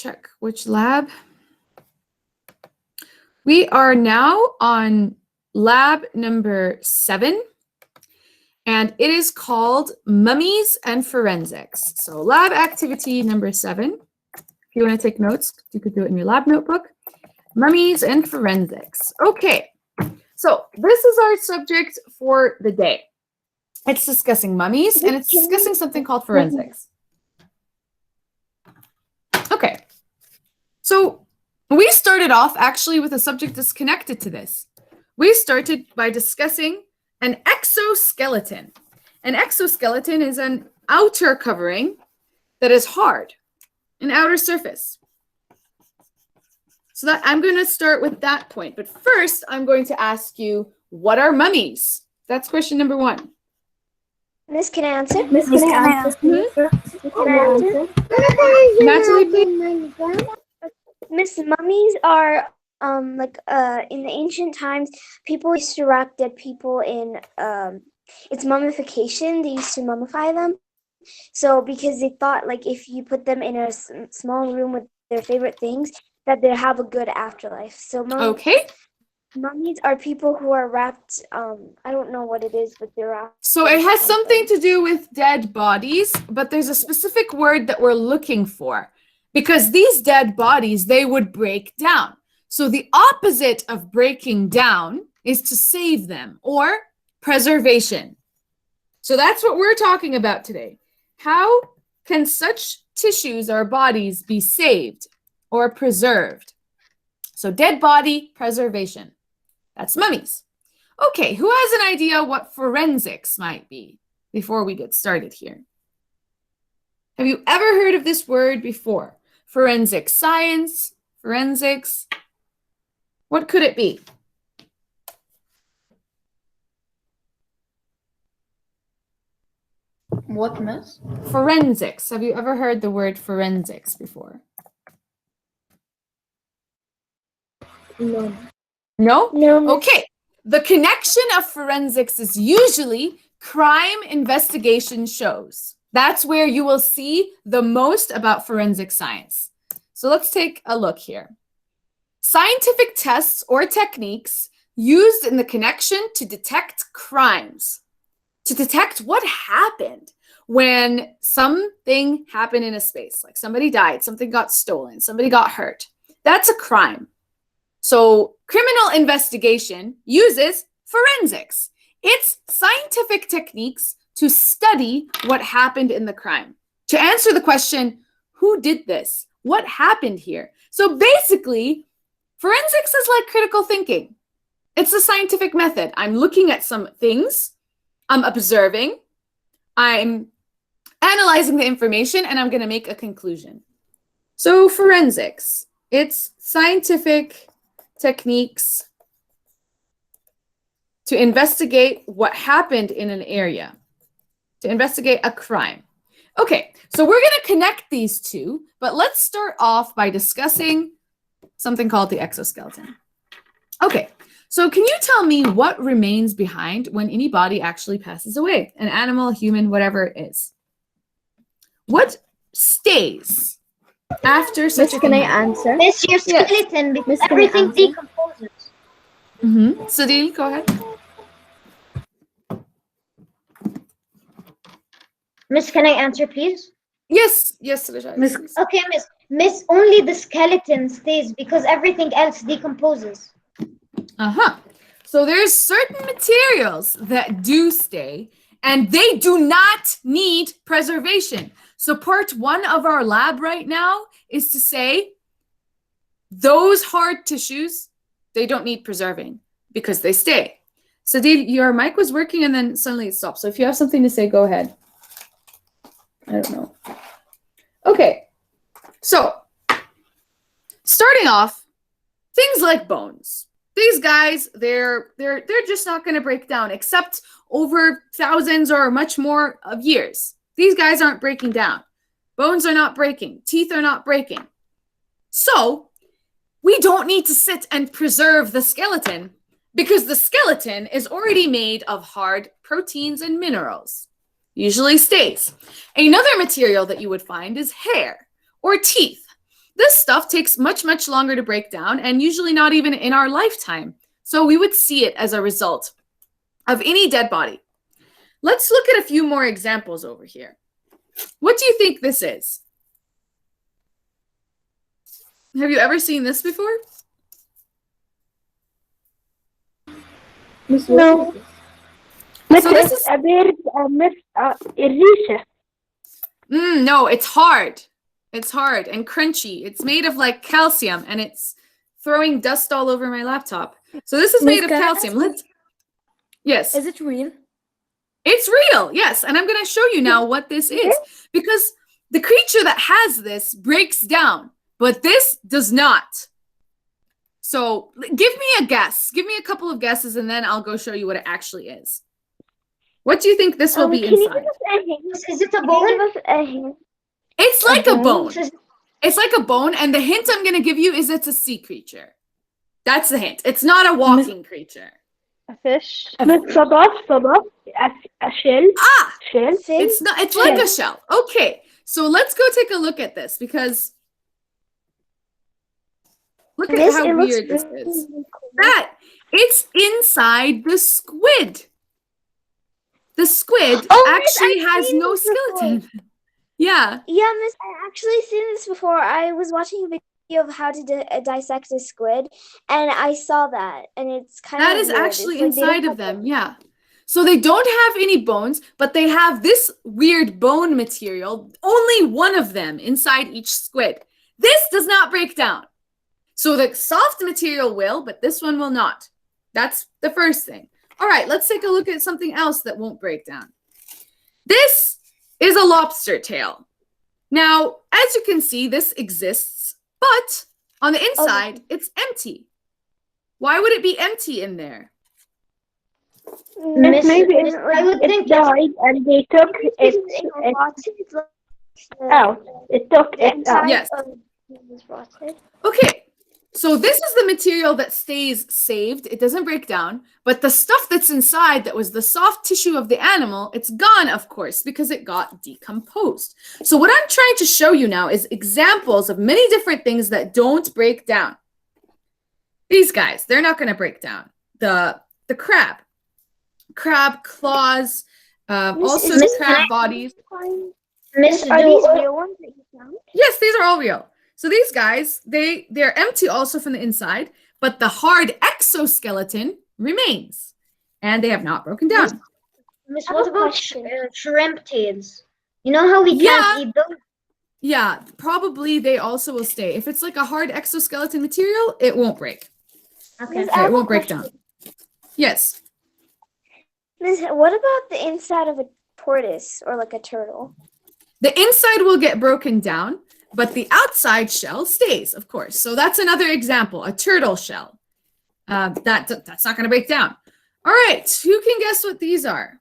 check which lab. We are now on lab number 7, and it is called Mummies and Forensics. So lab activity number 7. If you want to take notes, you could do it in your lab notebook. Mummies and Forensics. Okay, so this is our subject for the day. It's discussing mummies, and it's discussing something called forensics. Okay, so we started off actually with a subject that's connected to this. We started by discussing an exoskeleton. An exoskeleton is an outer covering that is hard, an outer surface. So that I'm going to start with that point. But first, I'm going to ask you, what are mummies? That's question number 1. Miss, can I answer? Miss, can I answer? Natalie, please. Miss, mummies are in the ancient times, people used to wrap dead people in it's mummification. They used to mummify them. So because they thought like if you put them in a small room with their favorite things, that they have a good afterlife. So mummies are people who are wrapped. I don't know what it is, but they're wrapped. So it has something to do with dead bodies, but there's a specific word that we're looking for. Because these dead bodies, they would break down. So the opposite of breaking down is to save them, or preservation. So that's what we're talking about today. How can such tissues or bodies be saved or preserved? So dead body preservation. That's mummies. Okay, who has an idea what forensics might be before we get started here? Have you ever heard of this word before? Forensic science, forensics. What could it be? What, miss? Forensics. Have you ever heard the word forensics before? No. No? No. Okay. The connection of forensics is usually crime investigation shows. That's where you will see the most about forensic science. So let's take a look here. Scientific tests or techniques used in the connection to detect crimes, to detect what happened when something happened in a space, like somebody died, something got stolen, somebody got hurt. That's a crime. So criminal investigation uses forensics. It's scientific techniques to study what happened in the crime, to answer the question, who did this? What happened here? So basically, forensics is like critical thinking. It's a scientific method. I'm looking at some things, I'm observing, I'm analyzing the information, and I'm going to make a conclusion. So forensics, it's scientific techniques to investigate what happened in an area, to investigate a crime. Okay, so we're going to connect these two, but let's start off by discussing something called the exoskeleton. Okay, so can you tell me what remains behind when any body actually passes away? An animal, a human, whatever it is. What stays after such a Can I thing? answer? Miss, your skeleton, because Miss, can I everything answer? decomposes. Sadil, go ahead. Miss, can I answer, please? Yes, Rajai. Miss- please. Okay, Miss, only the skeleton stays because everything else decomposes. So there's certain materials that do stay, and they do not need preservation. So part 1 of our lab right now is to say those hard tissues, they don't need preserving because they stay. Sadil, your mic was working and then suddenly it stopped. So if you have something to say, go ahead. I don't know. Okay, so starting off, things like bones. These guys, they're just not going to break down except over thousands or much more of years. These guys aren't breaking down. Bones are not breaking. Teeth are not breaking. So we don't need to sit and preserve the skeleton because the skeleton is already made of hard proteins and minerals. Usually stays. Another material that you would find is hair or teeth. This stuff takes much, much longer to break down and usually not even in our lifetime. So we would see it as a result of any dead body. Let's look at a few more examples over here. What do you think this is? Have you ever seen this before? No. So this is no, it's hard. It's hard and crunchy. It's made of like calcium, and it's throwing dust all over my laptop. So this is made of calcium. Yes. Is it real? It's real, yes. And I'm going to show you now what this is. Because the creature that has this breaks down, but this does not. So give me a guess. Give me a couple of guesses, and then I'll go show you what it actually is. What do you think this will be inside? Is it a bone? It's like a bone. It's like a bone, and the hint I'm going to give you is it's a sea creature. That's the hint. It's not a walking creature. A fish? A shell. Ah! Shell? It's not. It's like a shell. Okay, so let's go take a look at this, because look at how weird this is. That it's inside the squid. The squid actually has no skeleton. Yeah. Yeah, Miss, I actually seen this before. I was watching a video of how to dissect a squid, and I saw that, and it's kind of That is weird. actually It's like inside of them, yeah. So they don't have any bones, but they have this weird bone material, only one of them inside each squid. This does not break down. So the soft material will, but this one will not. That's the first thing. All right, let's take a look at something else that won't break down. This is a lobster tail. Now, as you can see, this exists, but on the inside, it's empty. Why would it be empty in there? Maybe I would think died and they took it out. It took it out. Yes. Okay. So this is the material that stays saved. It doesn't break down, but the stuff that's inside that was the soft tissue of the animal, it's gone, of course, because it got decomposed. So what I'm trying to show you now is examples of many different things that don't break down. These guys, they're not going to break down. The crab claws, also the crab bodies. Miss, are these real ones that you found? Yes, these are all real. So these guys, they're empty also from the inside, but the hard exoskeleton remains, and they have not broken down. Miss, what about shrimp tails? You know how we can't eat those? Yeah, probably they also will stay. If it's like a hard exoskeleton material, it won't break. Okay. It won't break down. Yes. Miss, what about the inside of a tortoise or like a turtle? The inside will get broken down, but the outside shell stays, of course. So that's another example, a turtle shell. That's not going to break down. All right, who can guess what these are?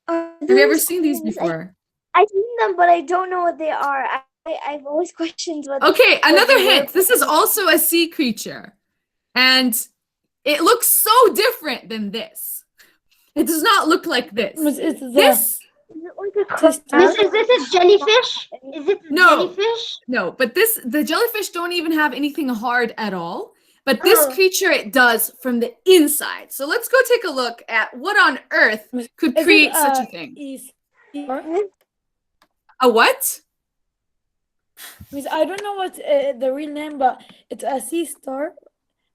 Have you ever seen these before? I've seen them, but I don't know what they are. I've always questioned what. Okay, another hint. This is also a sea creature, and it looks so different than this. It does not look like this. This. Is it like a is this a jellyfish? Is it a jellyfish? No, but the jellyfish don't even have anything hard at all. But this creature, it does from the inside. So let's go take a look at what on earth could create such a thing. A what? I don't know what the real name, but it's a sea star.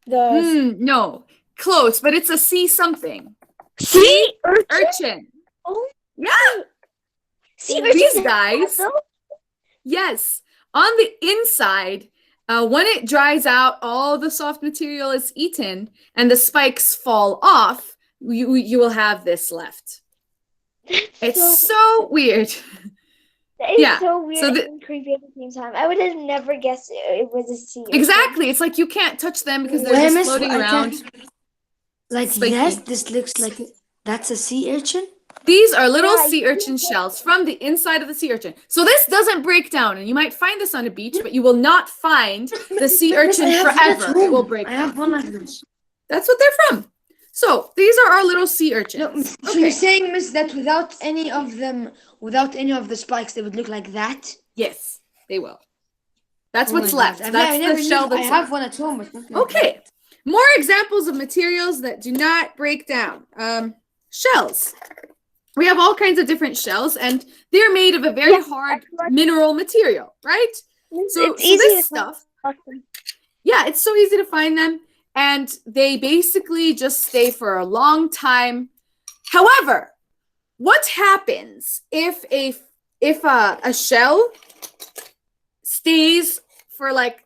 No, close, but it's a sea something. Sea urchin. Oh, yeah. Sea urchin. These guys. Yes, on the inside. When it dries out, all the soft material is eaten and the spikes fall off, you will have this left. It's so weird. That is so weird and creepy at the same time. I would have never guessed it was a sea urchin. Exactly. It's like you can't touch them because they're just floating around. Like this looks like that's a sea urchin? These are little sea urchin shells from the inside of the sea urchin. So this doesn't break down, and you might find this on a beach, but you will not find the sea urchin forever. It will break down. I have one of those. That's what they're from. So these are our little sea urchins. No, so you're saying, Miss, that without any of them, without any of the spikes, they would look like that? Yes, they will. That's Oh what's my left. God. That's the shell I that's have one at home, but not like okay. that. More examples of materials that do not break down. Shells. We have all kinds of different shells, and they're made of a very hard mineral material, right? So it's easy this to stuff, find them. yeah, it's so easy to find them, and they basically just stay for a long time. However, what happens if a shell stays for like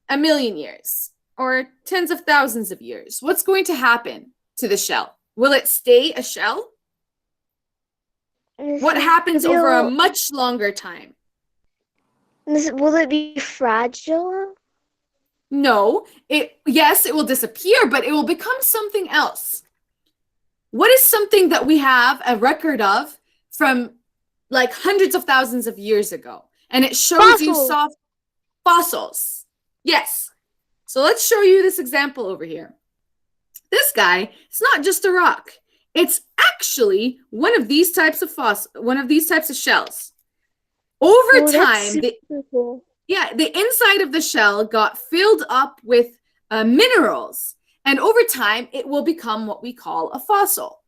a million years or tens of thousands of years? What's going to happen to the shell? Will it stay a shell? What happens over a much longer time? Will it be fragile? No, yes, it will disappear, but it will become something else. What is something that we have a record of from like hundreds of thousands of years ago? And it shows you soft fossils. Yes. So let's show you this example over here. This guy, it's not just a rock. It's actually one of these types of shells. Over time, the inside of the shell got filled up with minerals. And over time, it will become what we call a fossil.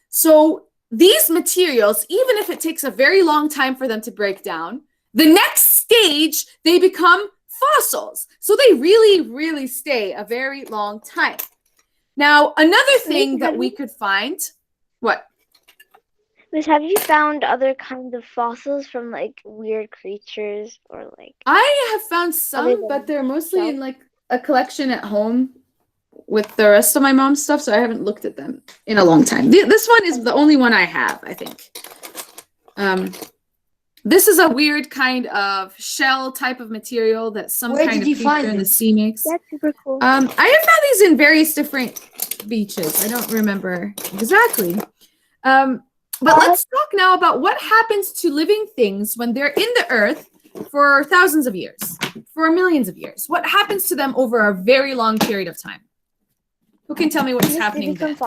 So these materials, even if it takes a very long time for them to break down, the next stage, they become fossils. So they really, really stay a very long time. Now, another thing that we could find, what? Miss, have you found other kinds of fossils from like weird creatures or like? I have found some, but they're mostly in like a collection at home with the rest of my mom's stuff, so I haven't looked at them in a long time. This one is the only one I have, I think. This is a weird kind of shell type of material that some kind of creature in the sea makes. That's super cool. I have found these in various different beaches. I don't remember exactly. But let's talk now about what happens to living things when they're in the earth for thousands of years, for millions of years. What happens to them over a very long period of time? Who can tell me what's happening then?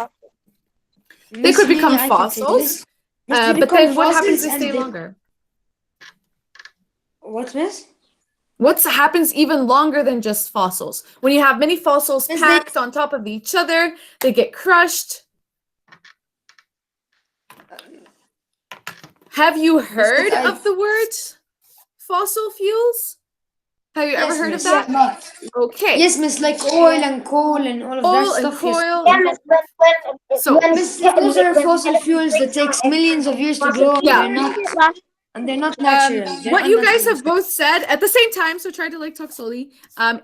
They could become fossils, but then what happens if they stay longer? What, Miss? What happens even longer than just fossils? When you have many fossils packed on top of each other, they get crushed. Have you heard of the word fossil fuels? Have you ever heard of that? Okay. Yes, Miss, like oil and coal and all of that stuff. Oil Yeah, and Miss, so, Miss, those are fossil fuels that takes millions of years to grow. Yeah. And they're not natural. They're what you guys unnatural. have both said at the same time, so try to like talk slowly,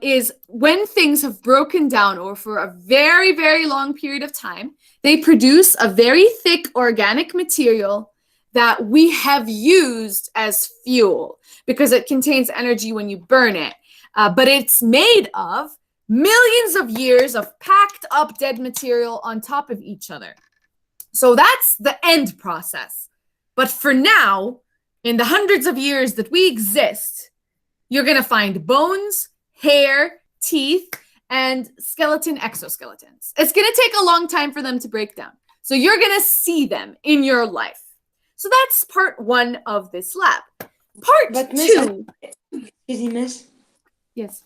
is when things have broken down or for a very, very long period of time, they produce a very thick organic material that we have used as fuel because it contains energy when you burn it. But it's made of millions of years of packed up dead material on top of each other. So that's the end process. But for now, in the hundreds of years that we exist, you're going to find bones, hair, teeth, and skeleton exoskeletons. It's going to take a long time for them to break down. So you're going to see them in your life. So that's part one of this lab. Part two. Excuse me, Miss. Yes.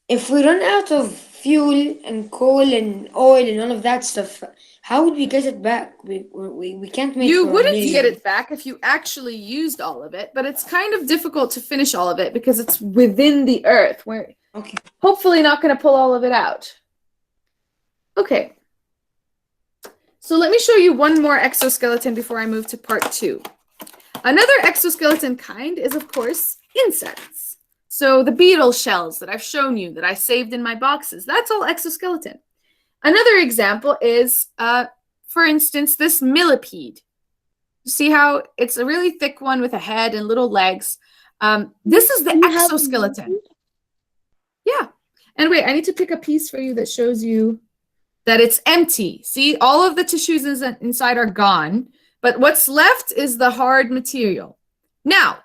If we run out of fuel and coal and oil and all of that stuff, how would we get it back? We can't make. You wouldn't get it back if you actually used all of it, but it's kind of difficult to finish all of it because it's within the earth. We're hopefully not going to pull all of it out. Okay. So let me show you one more exoskeleton before I move to part two. Another exoskeleton kind is, of course, insects. So the beetle shells that I've shown you that I saved in my boxes, that's all exoskeleton. Another example is, for instance, this millipede. See how it's a really thick one with a head and little legs. This is the exoskeleton. Yeah. And wait, I need to pick a piece for you that shows you that it's empty. See, all of the tissues inside are gone, but what's left is the hard material. Now,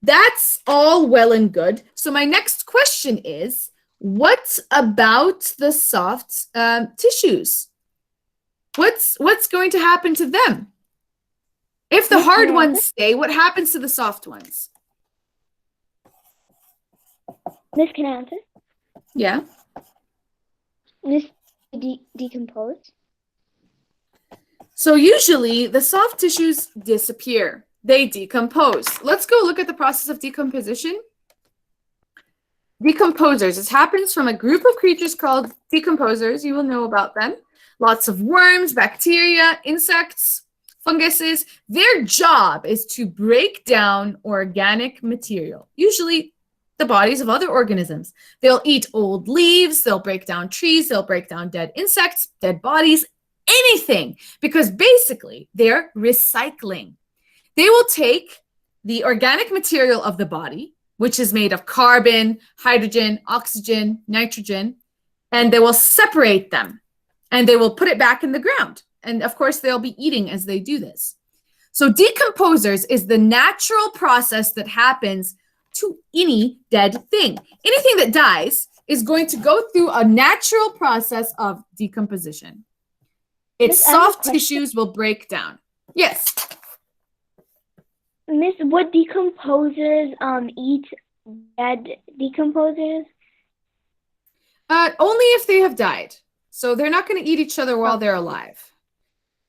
that's all well and good. So my next question is, what about the soft tissues? what's going to happen to them? If the Miss, hard can I ones answer? stay, what happens to the soft ones? Miss, can I answer? Yeah. Miss, decompose. So usually the soft tissues disappear. They decompose. Let's go look at the process of decomposition. Decomposers. This happens from a group of creatures called decomposers. You will know about them. Lots of worms, bacteria, insects, funguses. Their job is to break down organic material, usually the bodies of other organisms. They'll eat old leaves, they'll break down trees, they'll break down dead insects, dead bodies, anything, because basically they're recycling. They will take the organic material of the body, which is made of carbon, hydrogen, oxygen, nitrogen, and they will separate them and they will put it back in the ground. And of course, they'll be eating as they do this. So decomposers is the natural process that happens to any dead thing. Anything that dies is going to go through a natural process of decomposition. Its Miss, I have a soft question. tissues will break down. Yes. Miss, would decomposers eat dead decomposers? Only if they have died. So they're not going to eat each other while they're alive.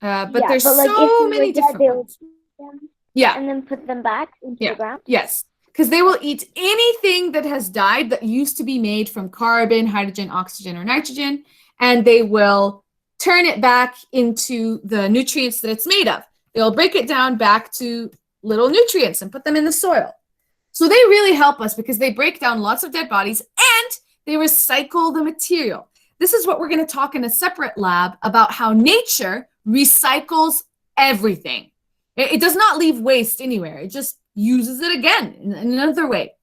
But Yeah, there's but like if so they many were dead, different they would ones. eat them Yeah. and then put them back into Yeah. the ground. Yes. Because they will eat anything that has died that used to be made from carbon, hydrogen, oxygen, or nitrogen, and they will turn it back into the nutrients that it's made of. They'll break it down back to little nutrients and put them in the soil. So they really help us because they break down lots of dead bodies and they recycle the material. This is what we're going to talk in a separate lab about how nature recycles everything. It does not leave waste anywhere. It just uses it again in another way.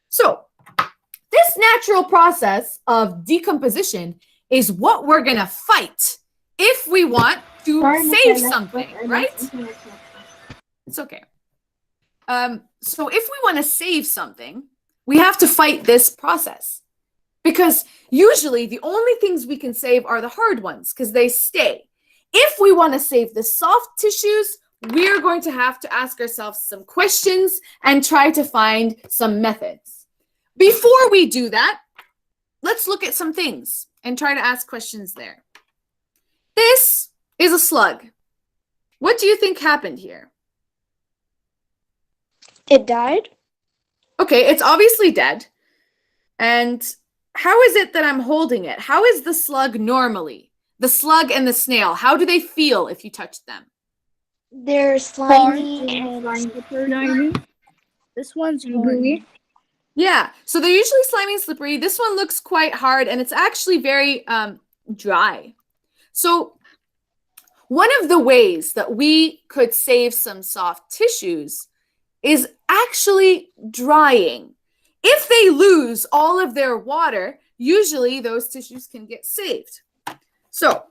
So this natural process of decomposition is what we're going to fight if we want to save something, right? It's okay. So if we want to save something, we have to fight this process. Because usually the only things we can save are the hard ones because they stay. If we want to save the soft tissues, we're going to have to ask ourselves some questions and try to find some methods. Before we do that, let's look at some things and try to ask questions there. This is a slug. What do you think happened here? It died? Okay, it's obviously dead. And how is it that I'm holding it? How is the slug normally? The slug and the snail, how do they feel if you touch them? They're slimy and Slimy. This one's gooey. Yeah, so they're usually slimy and slippery. This one looks quite hard and it's actually very dry. So one of the ways that we could save some soft tissues is actually drying. If they lose all of their water, usually those tissues can get saved. So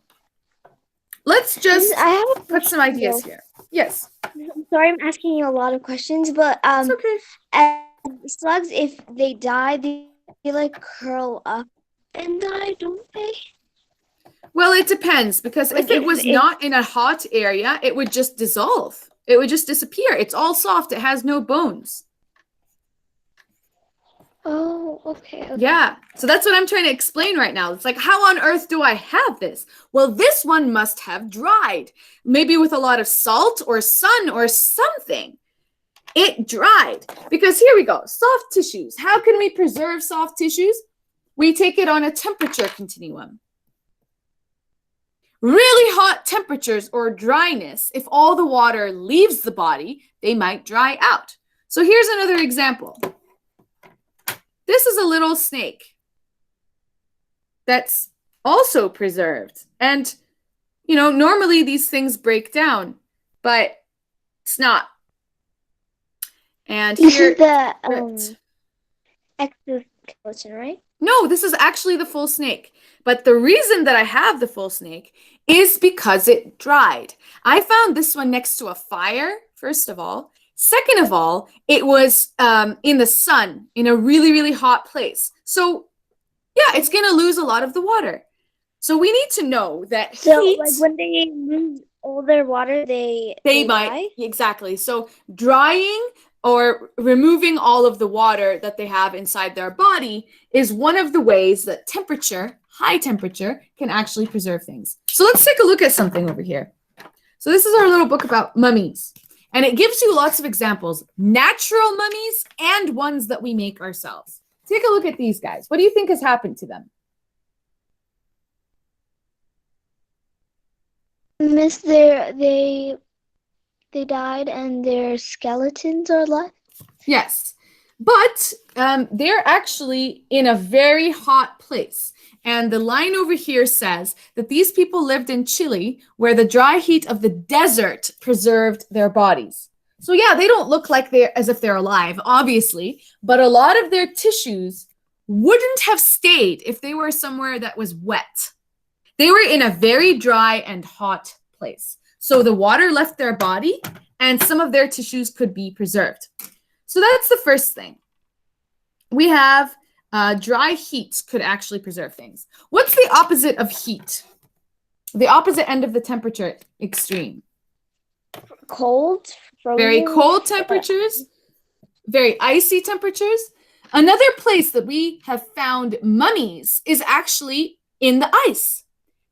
let's just I have a put some ideas here. Yes. I'm sorry, I'm asking you a lot of questions, but It's okay. slugs, if they die, they like curl up and die, don't they? Well, it depends because Like if it if- was if- not in a hot area, it would just dissolve. It would just disappear. It's all soft. It has no bones. Oh, okay. Yeah. So that's what I'm trying to explain right now. It's like, how on earth do I have this? Well, this one must have dried, maybe with a lot of salt or sun or something. It dried because here we go. Soft tissues. How can we preserve soft tissues? We take it on a temperature continuum. Really hot temperatures or dryness, if all the water leaves the body, they might dry out. So here's another example. This is a little snake that's also preserved. And, you know, normally these things break down, but it's not. And This here, is the exoskeleton, right? no, this is actually the full snake. But the reason that I have the full snake is because it dried. I found this one next to a fire, first of all. Second of all, it was in the sun in a really, really hot place. So yeah, it's going to lose a lot of the water. So we need to know that So heat. like when they lose all their water, they might die? exactly. So drying or removing all of the water that they have inside their body is one of the ways that temperature, high temperature, can actually preserve things. So let's take a look at something over here. So this is our little book about mummies, and it gives you lots of examples, natural mummies and ones that we make ourselves. Take a look at these guys. What do you think has happened to them? Miss, they died and their skeletons are left. Yes, but they're actually in a very hot place. And the line over here says that these people lived in Chile where the dry heat of the desert preserved their bodies. So yeah, they don't look like they're as if they're alive, obviously, but a lot of their tissues wouldn't have stayed if they were somewhere that was wet. They were in a very dry and hot place. So the water left their body and some of their tissues could be preserved. So that's the first thing. We have dry heat could actually preserve things. What's the opposite of heat? The opposite end of the temperature extreme. Cold? Very Frozen? cold temperatures, very icy temperatures. Another place that we have found mummies is actually in the ice.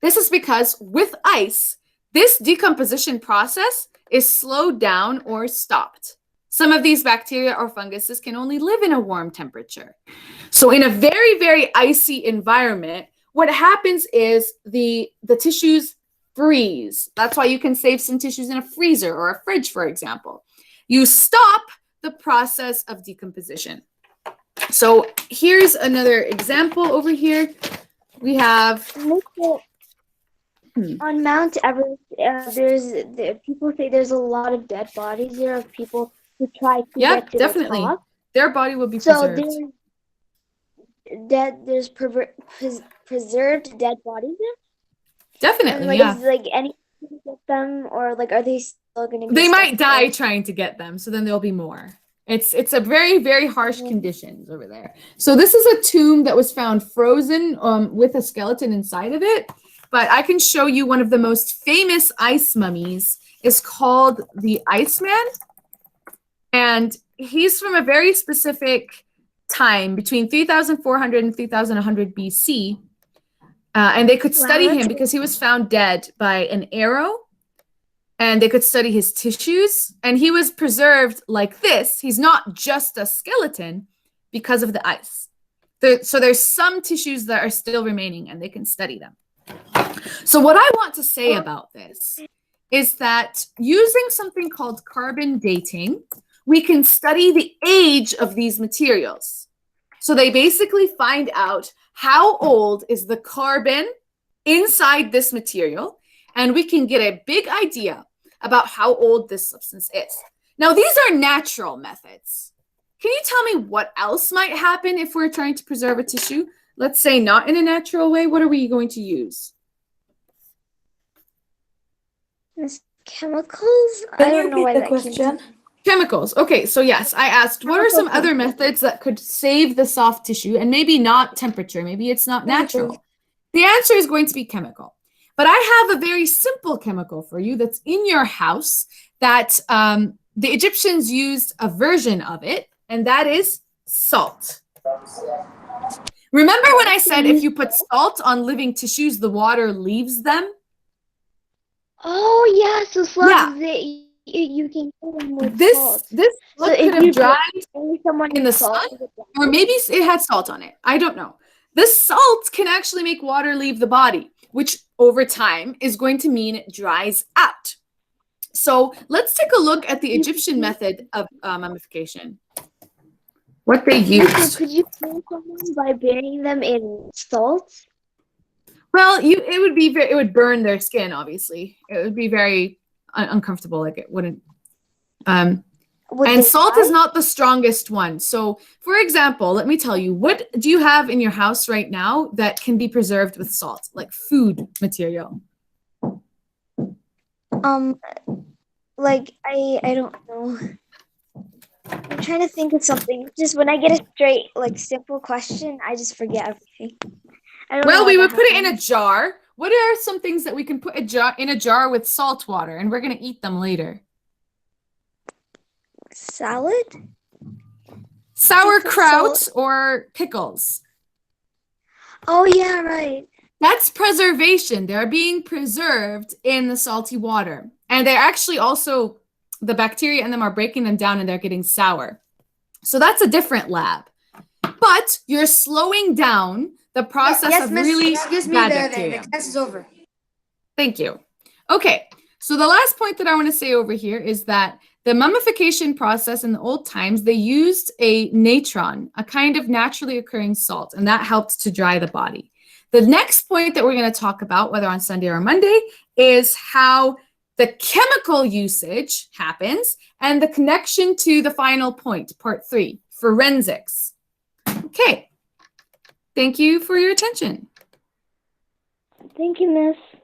This is because with ice, this decomposition process is slowed down or stopped. Some of these bacteria or funguses can only live in a warm temperature. So in a very, very icy environment, what happens is the tissues freeze. That's why you can save some tissues in a freezer or a fridge, for example. You stop the process of decomposition. So here's another example over here. We have on Mount Everest. People say there's a lot of dead bodies there of people who try to get to definitely. the top. Their body will be So preserved. there's preserved dead bodies there. Definitely, And like, yeah. is like anything to get them, or like are they still going to be? They might stuck die there? trying to get them, so then there'll be more. It's a very, very harsh conditions over there. So this is a tomb that was found frozen with a skeleton inside of it. But I can show you one of the most famous ice mummies is called the Iceman. And he's from a very specific time between 3,400 and 3,100 BC. And they could study him because he was found dead by an arrow. And they could study his tissues. And he was preserved like this. He's not just a skeleton because of the ice. So there's some tissues that are still remaining and they can study them. So what I want to say about this is that using something called carbon dating, we can study the age of these materials. So they basically find out how old is the carbon inside this material, and we can get a big idea about how old this substance is. Now, these are natural methods. Can you tell me what else might happen if we're trying to preserve a tissue? Let's say not in a natural way. What are we going to use? Chemicals? I don't know why that question. Chemicals. Okay, so yes, I asked, what are some other methods that could save the soft tissue and maybe not temperature? Maybe it's not natural. The answer is going to be chemical. But I have a very simple chemical for you that's in your house that the Egyptians used a version of it, and that is salt. Remember when I said if you put salt on living tissues, the water leaves them? Oh, yeah, so slugs, you can kill them with salt. This slug could have dried in the sun, salt, or maybe it had salt on it. I don't know. This salt can actually make water leave the body, which over time is going to mean it dries out. So let's take a look at the Egyptian method of mummification. What they used. So could you kill someone by burying them in salt? Well, it would burn their skin. Obviously, it would be very uncomfortable. Like it wouldn't. And salt is not the strongest one. So, for example, let me tell you, what do you have in your house right now that can be preserved with salt, like food material? Like I don't know. I'm trying to think of something. Just when I get a straight, like simple question, I just forget everything. Well, we would put it in a jar what are some things that we can put in a jar with salt water, and we're going to eat them later? Salad? Sauerkraut Salt. or pickles. Oh yeah, right. That's preservation. They're being preserved in the salty water. And they're actually also, the bacteria in them are breaking them down and they're getting sour. So that's a different lab. But you're slowing down the process Yes, of miss, really excuse me, bad the bacteria. class is over. Thank you. Okay, so the last point that I want to say over here is that the mummification process in the old times, they used a natron, a kind of naturally occurring salt, and that helped to dry the body. The next point that we're going to talk about, whether on Sunday or Monday, is how the chemical usage happens and the connection to the final point, part 3, forensics. Okay, thank you for your attention. Thank you, Miss.